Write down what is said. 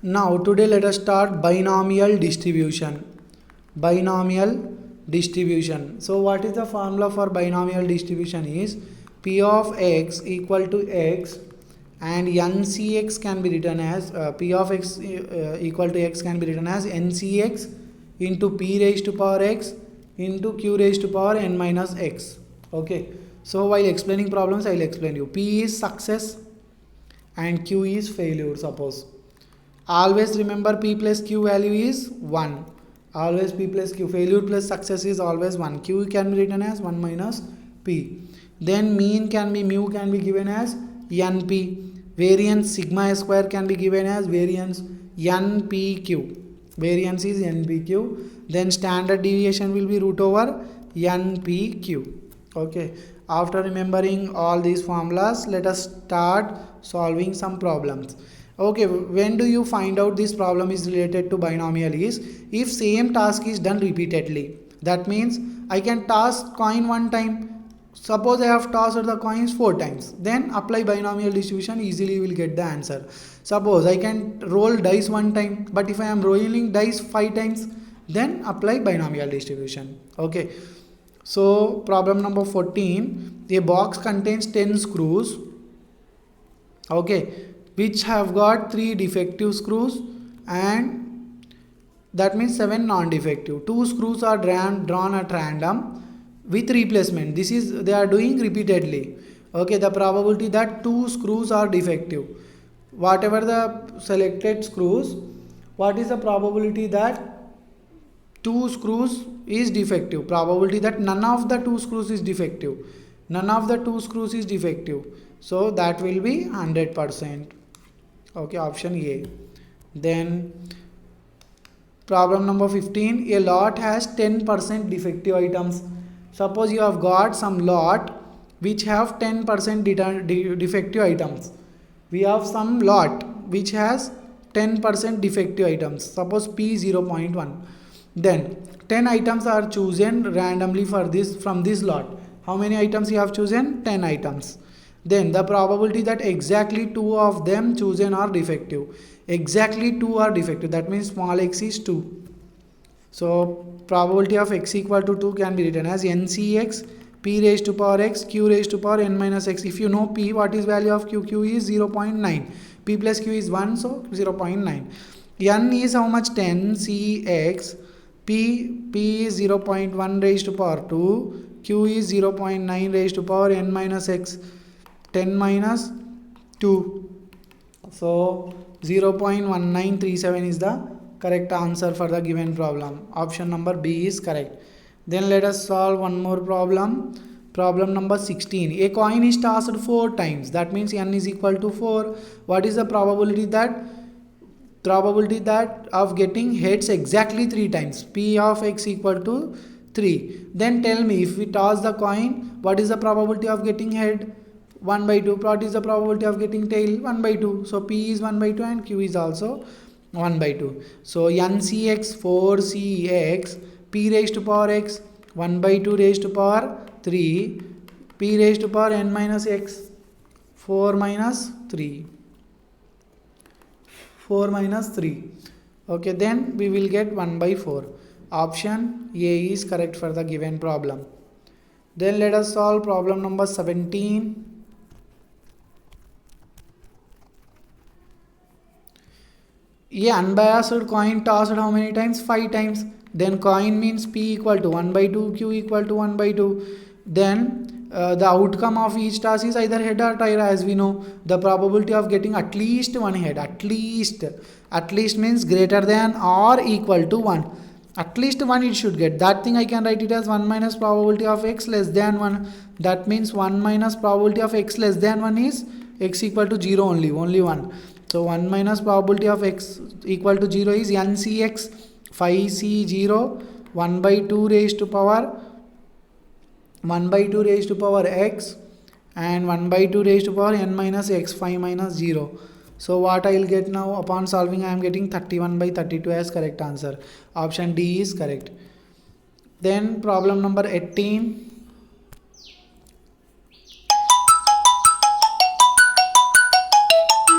Now today let us start binomial distribution. Binomial distribution. So what is the formula for binomial distribution is P of x equal to x, and NCX can be written as P of x equal to x can be written as NCX into P raised to power x into Q raised to power n minus x. Okay. So while explaining problems, I will explain you. P is success and Q is failure, suppose. Always remember P plus Q value is 1. Always P plus Q. Failure plus success is always 1. Q can be written as 1 minus P. Then mean can be, mu can be given as NP. Variance sigma square can be given as variance NPQ. Variance is NPQ. Then standard deviation will be root over NPQ. Okay. After remembering all these formulas, let us start solving some problems. Okay, when do you find out this problem is related to binomial is if same task is done repeatedly. That means I can toss coin one time. Suppose I have tossed the coins 4 times. Then apply binomial distribution, easily you will get the answer. Suppose I can roll dice one time, but if I am rolling dice 5 times, then apply binomial distribution. Okay. So problem number 14, a box contains 10 screws. Okay, which have got 3 defective screws, and that means 7 non-defective. 2 screws are drawn at random with replacement. This is they are doing repeatedly. Okay, the probability that 2 screws are defective. Whatever the selected screws, what is the probability that 2 screws is defective? Probability that none of the 2 screws is defective. None of the 2 screws is defective. So that will be 100%. Okay, option A. Then problem number 15, a lot has 10% defective items. Suppose you have got some lot which have 10% defective items. We have some lot which has 10% defective items. Suppose P 0.1. Then 10 items are chosen randomly for this from this lot. How many items you have chosen? 10 items. Then the probability that exactly 2 of them chosen are defective. Exactly 2 are defective. That means small x is 2. So probability of x equal to 2 can be written as NCX P raised to power x Q raised to power n minus x. If you know P, what is value of Q? Q is 0.9. P plus Q is 1, so 0.9. N is how much? 10 CX. P is 0.1 raised to power 2. Q is 0.9 raised to power n minus x. 10 minus 2. So 0.1937 is the correct answer for the given problem. Option number B is correct. Then let us solve one more problem. Problem number 16. A coin is tossed 4 times. That means n is equal to 4. What is the probability that of getting heads exactly 3 times? P of x equal to 3. Then tell me, if we toss the coin, what is the probability of getting head? 1 by 2. What is the probability of getting tail? 1 by 2. So P is 1 by 2 and Q is also 1 by 2. So NCX 4CX P raised to power x 1 by 2 raised to power 3 P raised to power n minus x 4 minus 3. 4 minus 3. Okay, then we will get 1 by 4. Option A is correct for the given problem. Then let us solve problem number 17. A unbiased coin tossed how many times? 5 times. Then coin means P equal to 1 by 2, Q equal to 1 by 2. Then the outcome of each toss is either head or tail, as we know. The probability of getting at least one head, at least means greater than or equal to 1. At least 1 it should get. That thing I can write it as 1 minus probability of x less than 1. That means 1 minus probability of x less than 1 is x equal to 0 only 1. So 1 minus probability of x equal to 0 is NCX 5C0 1 by 2 raised to power 1 by 2 raised to power x and 1 by 2 raised to power n minus x 5 minus 0. So what I will get now upon solving, I am getting 31 by 32 as correct answer. Option D is correct. Then problem number 18.